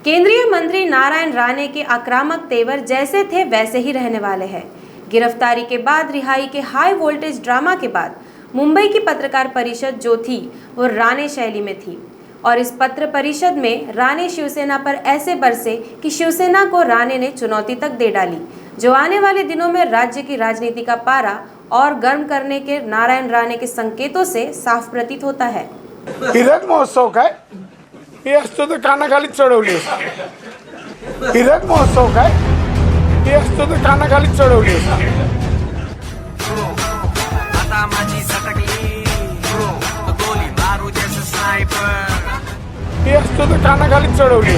केंद्रीय मंत्री नारायण राणे के आक्रामक तेवर जैसे थे वैसे ही रहने वाले हैं। गिरफ्तारी के बाद रिहाई के हाई वोल्टेज ड्रामा के बाद मुंबई की पत्रकार परिषद जो थी वो राणे शैली में थी और इस पत्र परिषद में राणे शिवसेना पर ऐसे बरसे कि शिवसेना को राणे ने चुनौती तक दे डाली, जो आने वाले दिनों में राज्य की राजनीति का पारा और गर्म करने के नारायण राणे के संकेतों से साफ प्रतीत होता है। हीरक महोत्सव काय हे असतो तर कानाखाली चढवली हीरक महोत्सव काय हे असतो तर कानाखाली चढवली आता माझी सटकली गोली मारू जैसे स्नाइपर हे असतो तर कानाखाली चढवली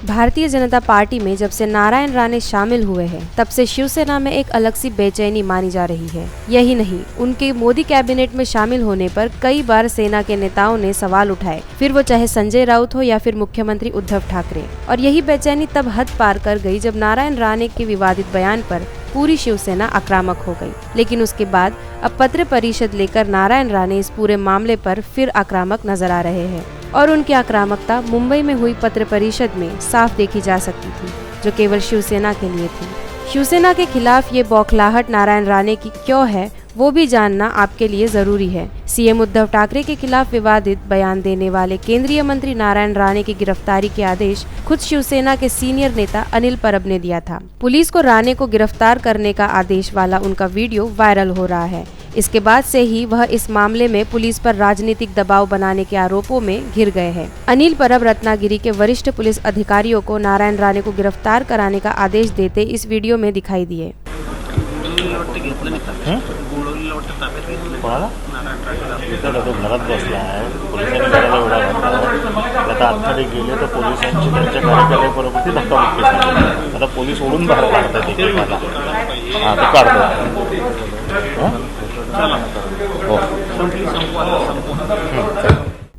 भारतीय जनता पार्टी में जब से नारायण राणे शामिल हुए हैं तब से शिवसेना में एक अलग सी बेचैनी मानी जा रही है। यही नहीं, उनके मोदी कैबिनेट में शामिल होने पर कई बार सेना के नेताओं ने सवाल उठाए, फिर वो चाहे संजय राउत हो या फिर मुख्यमंत्री उद्धव ठाकरे। और यही बेचैनी तब हद पार कर गई जब नारायण राणे के विवादित बयान पर पूरी शिवसेना आक्रामक हो गई। लेकिन उसके बाद अब पत्र परिषद लेकर नारायण राणे इस पूरे मामले पर फिर आक्रामक नजर आ रहे हैं और उनकी आक्रामकता मुंबई में हुई पत्र परिषद में साफ देखी जा सकती थी, जो केवल शिवसेना के लिए थी। शिवसेना के खिलाफ ये बौखलाहट नारायण राणे की क्यों है, वो भी जानना आपके लिए जरूरी है। सीएम उद्धव ठाकरे के खिलाफ विवादित बयान देने वाले केंद्रीय मंत्री नारायण राणे की गिरफ्तारी के आदेश खुद शिवसेना के सीनियर नेता अनिल परब ने दिया था। पुलिस को राणे को गिरफ्तार करने का आदेश वाला उनका वीडियो वायरल हो रहा है। इसके बाद से ही वह इस मामले में पुलिस पर राजनीतिक दबाव बनाने के आरोपों में घिर गए हैं। अनिल परब रत्नागिरी के वरिष्ठ पुलिस अधिकारियों को नारायण राणे को गिरफ्तार कराने का आदेश देते इस वीडियो में दिखाई दिए। घरात बसला आहे, पोलिसांनी घराला एवढा घातला, आता आतमध्ये गेले तर पोलिसांची त्यांच्या कार्यकर्त्याबरोबर ती धक्काबुक्की झाली। आता पोलीस ओढून बाहेर काढतात एकेकाला, तो काढतो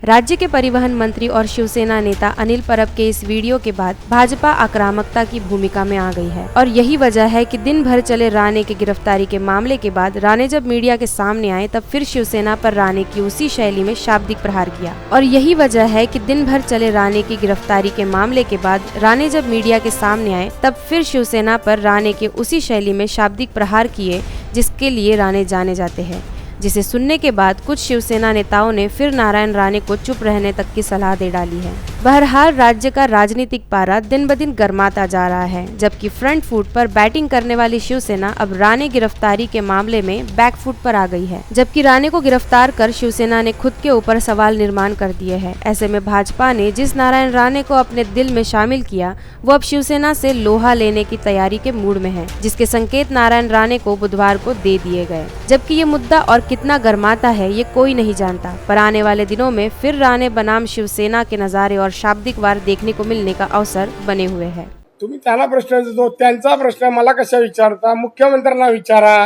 राज्य के परिवहन मंत्री और शिवसेना नेता अनिल परब के इस वीडियो के बाद भाजपा आक्रामकता की भूमिका में आ गई है और यही वजह है कि दिन भर चले राणे की गिरफ्तारी के मामले के बाद राणे जब मीडिया के सामने आए तब फिर शिवसेना पर राणे की उसी शैली में शाब्दिक प्रहार किया। और यही वजह है कि दिन भर चले राणे की गिरफ्तारी के मामले के बाद राणे जब मीडिया के सामने आए तब फिर शिवसेना पर राणे के उसी शैली में शाब्दिक प्रहार किए, जिसके लिए राणे जाने जाते हैं, जिसे सुनने के बाद कुछ शिवसेना नेताओं ने फिर नारायण राणे को चुप रहने तक की सलाह दे डाली है। बहरहाल राज्य का राजनीतिक पारा दिन ब दिन गर्माता जा रहा है, जबकि फ्रंट फुट पर बैटिंग करने वाली शिवसेना अब राणे गिरफ्तारी के मामले में बैक फुट पर आ गई है। जबकि राणे को गिरफ्तार कर शिवसेना ने खुद के ऊपर सवाल निर्माण कर दिए हैं। ऐसे में भाजपा ने जिस नारायण राणे को अपने दिल में शामिल किया वो अब शिवसेना से लोहा लेने की तैयारी के मूड में है, जिसके संकेत नारायण राणे को बुधवार को दे दिए गए। जबकि ये मुद्दा और कितना गर्माता है ये कोई नहीं जानता, पर आने वाले दिनों में फिर राणे बनाम शिवसेना के नजारे और शाब्दिक वार देखने को मिलने का अवसर बने हुए हैं। तुम्ही त्यांना प्रश्न देतो, त्यांचा प्रश्न मला कशा विचारता, मुख्यमंत्र्यांना विचारा,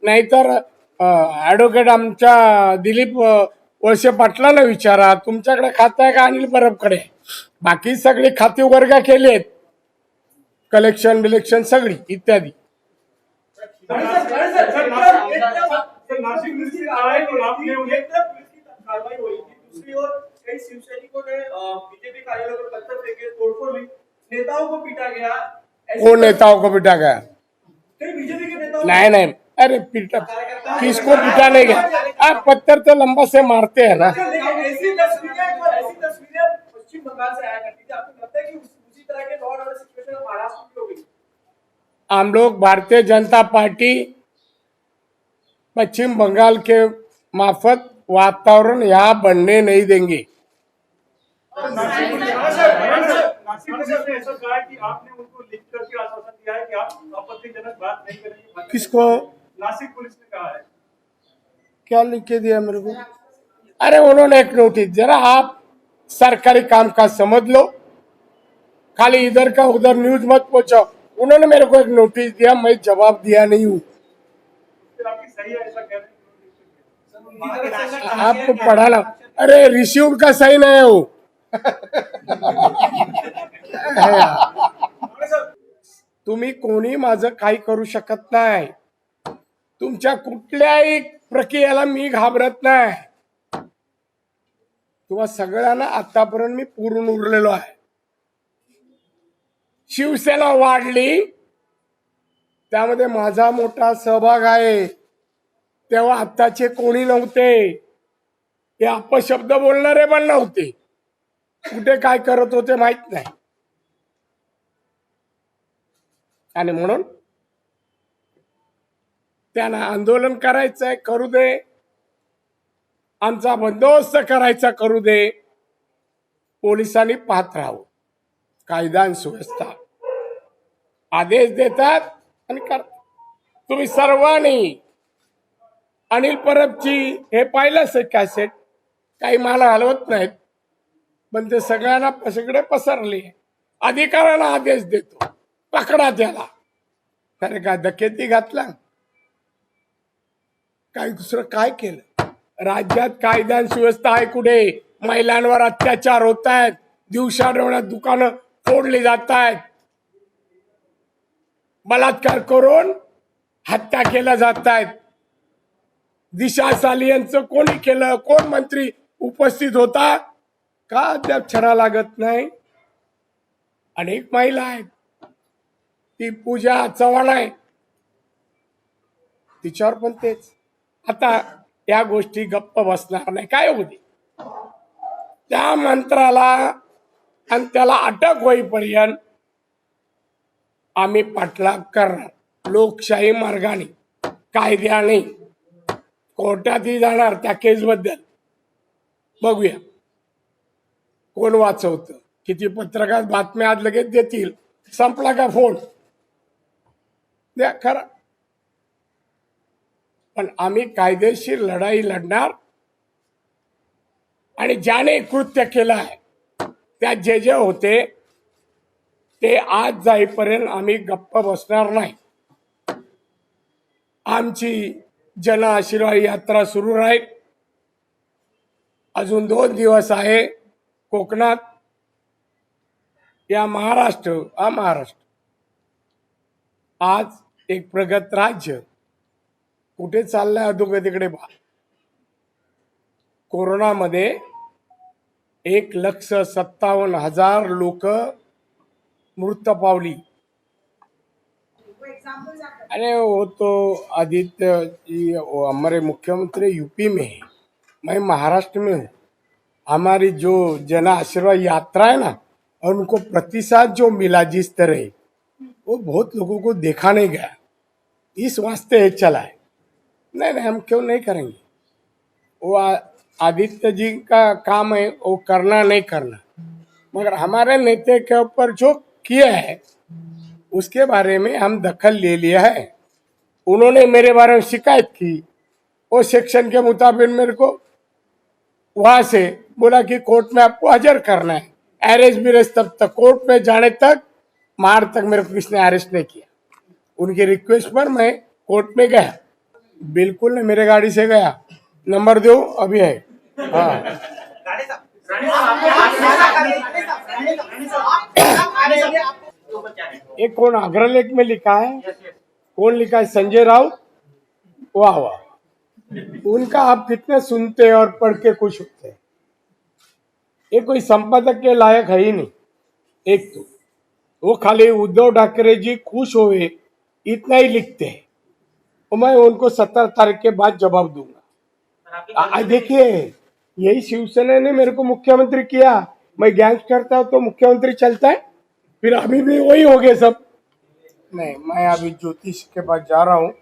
नाहीतर ॲडव्होकेट आमच्या दिलीप वळसे पाटलांना विचारा। तुमच्याकडे खातं आहे का अनिल परबकडे? बाकी सगळी खाती वर्ग केलेत, कलेक्शन बिलेक्शन सगळी इत्यादी। दूसरी ओर कई शिवसैनिकों ने बीजेपी कार्यालय पर पत्थर फेंके, तोड़फोड़ हुई, नेताओं को पीटा गया। वो नेताओं को पीटा गया? कई बीजेपी के नेताओं नहीं, अरे पीटा किसको पीटा नहीं गया? आप पत्थर तो लंबा से मारते हैं ना। ऐसी तस्वीरें पश्चिम बंगाल से आया करती थी। आपको लगता है कि उसी तरह के लॉ और सिचुएशन महाराष्ट्र में हो गई? हम लोग भारतीय जनता पार्टी पश्चिम बंगाल के मार्फत वातावरण यहाँ बनने नहीं देंगे। नासिक पुलिस ने ऐसा कहा कि आपने उनको लिख करके आश्वासन दिया है कि आप आपत्तिजनक बात नहीं करेंगे। किसको? नासिक पुलिस ने कहा है। क्या लिख के दिया मेरे को? अरे उन्होंने एक नोटिस, जरा आप सरकारी काम का समझ लो, खाली इधर का उधर न्यूज मत पहुंचाओ। उन्होंने मेरे को एक नोटिस दिया, मैं जवाब दिया नहीं हूँ। फिर आपकी सही है ऐसा कह रहे हैं? आपको पढ़ाना, अरे रिसीव का सही नाही हो. तुम्ही कोणी माझं काही करू शकत नाही. तुमच्या कुठल्याही प्रक्रियेला मी घाबरत नाही. तुम्हा सगळ्यांना आतापर्यंत मी पुरून उरलेलो आहे. शिवसेना वाढली त्यामध्ये माझा मोठा सहभाग आहे. तेव्हा आत्ताचे कोणी नव्हते, हे अपशब्द बोलणारे पण नव्हते. कुठे काय करत होते माहित नाही. आणि म्हणून त्यांना आंदोलन करायचंय करू दे, आमचा बंदोबस्त करायचा करू दे. पोलिसांनी पाहत राहावं. कायदा आणि सुव्यवस्था आदेश देतात आणि करतात. तुम्ही सर्वांनी अनिल परबची हे पाहिलंच कॅसेट, काही मला हलवत नाहीत पण ते सगळ्यांना सगळे पसरले. अधिकाऱ्यांना आदेश देतो, पकडा त्याला. अरे काय डकेती घातला, काय दुसरं काय केलं? राज्यात कायदा आणि सुव्यवस्था आहे कुठे? महिलांवर अत्याचार होत आहेत, दिवसाढवळ्यात दुकानं फोडली जात आहेत, बलात्कार करून हत्या केल्या जात आहेत. दिशा सालियनचं कोणी केलं? कोण मंत्री उपस्थित होता? का अद्याप छडा लागत नाही? अनेक महिला आहेत. ती पूजा चव्हाण आहे, तिच्यावर पण तेच. आता या गोष्टी गप्प बसणार नाही. काय होते त्या मंत्राला आणि त्याला अटक होईपर्यंत आम्ही पाठलाग करणार. लोकशाही मार्गाने, कायद्याने, कोर्टातही जाणार त्या केस बद्दल. बघूया कोण वाचवतं. किती पत्रकार बातम्या आज लगेच देतील, संपला का फोन द्या खरा. पण आम्ही कायदेशीर लढाई लढणार. आणि ज्याने कृत्य केलं आहे त्यात जे जे होते ते आज जाईपर्यंत आम्ही गप्प बसणार नाही. आमची जन आशीर्वाद यात्रा सुरू राहील. अजून 2 दिवस आहे कोकणात. या महाराष्ट्र आज एक प्रगत राज्य कुठे चाललंय अधोगतीकडे बा. कोरोनामध्ये 1,57,000 लोक मृत पावली. अरे वो तो आदित्य जी हमारे मुख्यमंत्री यूपी में है, मैं महाराष्ट्र में हूँ. हमारी जो जन आशीर्वाद यात्रा है ना, और उनको प्रतिसाद जो मिला जिस तरह, वो बहुत लोगों को देखा नहीं गया. इस वास्ते ये चला है. नहीं हम क्यों नहीं करेंगे. वो आदित्य जी का काम है, वो करना नहीं करना. मगर हमारे नेता के ऊपर जो किया है उसके बारे में हम दखल ले लिया है. उन्होंने मेरे बारे में शिकायत की, वो सेक्शन के मुताबिक मेरे को वहां से बोला कि कोर्ट में आपको हाजिर करना है. अरेस्ट बिरेस्ट तब तक कोर्ट में जाने तक मार तक मेरे को किसने अरेस्ट नहीं किया. उनकी रिक्वेस्ट पर मैं कोर्ट में गया. बिल्कुल नहीं, मेरे गाड़ी से गया. नंबर दो अभी है. हाँ एक कौन अग्रलेख में लिखा है, कौन लिखा है? संजय राउत. वाह वाह, उनका आप कितने सुनते और पढ़ के खुश होते हैं. ये कोई संपादक के लायक है ही नहीं. एक तो वो खाली उद्धव ठाकरे जी खुश हुए इतना ही लिखते हैं. और मैं उनको 17 तारीख के बाद जवाब दूंगा. देखिए यही शिवसेना ने मेरे को मुख्यमंत्री किया. मैं गैंग करता हूं तो मुख्यमंत्री चलता है, फिर अभी भी वही हो गए सब. नहीं, मैं अभी ज्योतिष के पास जा रहा हूँ.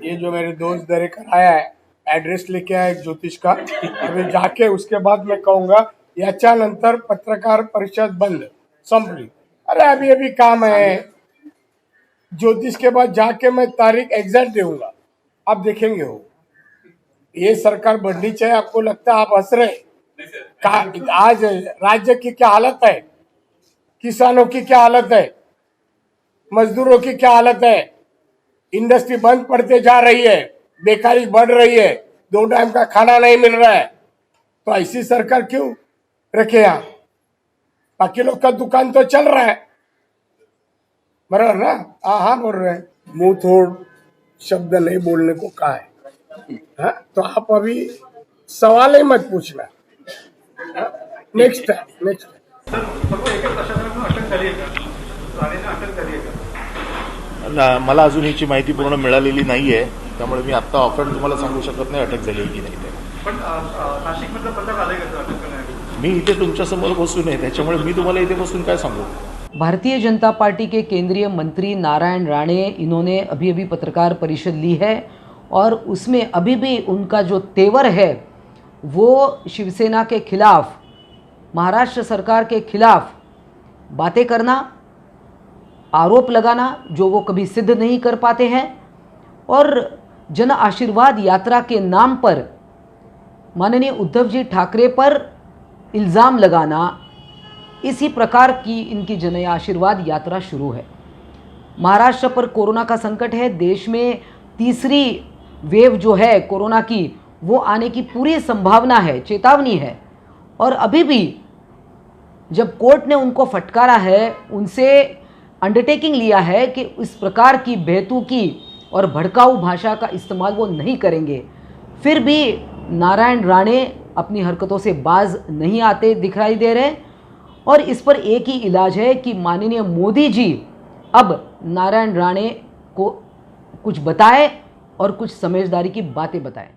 ये जो मेरे दोस्त दरेकर आया है, एड्रेस लेके आया एक ज्योतिष का. अभी जाके उसके बाद मैं कहूँगा. याच्यानंतर पत्रकार परिषद बंद संपली. अरे अभी अभी काम है. ज्योतिष के बाद जाके मैं तारीख एग्जैक्ट दूंगा, आप देखेंगे. हो ये सरकार बढ़नी चाहिए. आपको लगता है आप हंस रहे. आज राज्य की क्या हालत है, किसानों की क्या हालत है, मजदूरों की क्या हालत है. इंडस्ट्री बंद पड़ते जा रही है. बेकारी बढ़ रही है, 2 टाइम का खाना नहीं मिल रहा है, तो ऐसी सरकार क्यों रखे यहाँ? बाकी लोग का दुकान तो चल रहा है, बराबर ना? हाँ बोल रहे हैं, मुंह तोड़ शब्द नहीं बोलने को कहा है। हाँ? तो आप अभी सवाल ही मत पूछना, नेक्स्ट टाइम। मला अजून याची माहिती पूर्ण मिळालेली नाही आहे, त्यामुळे मी आत्ता ऑफहँड तुम्हाला सांगू शकत नाही अटक झाली की नाही ते. पण नाशिकमधलं पथक आलंय का अटक करण्यासाठी? मी इथे तुमच्यासमोर बसून आहे, त्याच्यामुळे मी तुम्हाला इथे बसून काय सांगू. भारतीय जनता पार्टी के केंद्रीय मंत्री नारायण राणे इन्होंने अभी पत्रकार परिषद ली है और उसमें अभी भी उनका जो तेवर है वो शिवसेना के खिलाफ, महाराष्ट्र सरकार के खिलाफ बातें करना, आरोप लगाना जो वो कभी सिद्ध नहीं कर पाते हैं, और जन आशीर्वाद यात्रा के नाम पर माननीय उद्धव जी ठाकरे पर इल्ज़ाम लगाना, इसी प्रकार की इनकी जन आशीर्वाद यात्रा शुरू है। महाराष्ट्र पर कोरोना का संकट है, देश में तीसरी वेव जो है कोरोना की वो आने की पूरी संभावना है, चेतावनी है, और अभी भी जब कोर्ट ने उनको फटकारा है, उनसे अंडरटेकिंग लिया है कि इस प्रकार की बेतुकी और भड़काऊ भाषा का इस्तेमाल वो नहीं करेंगे, फिर भी नारायण राणे अपनी हरकतों से बाज नहीं आते दिखाई दे रहे। और इस पर एक ही इलाज है कि माननीय मोदी जी अब नारायण राणे को कुछ बताएं और कुछ समझदारी की बातें बताएं।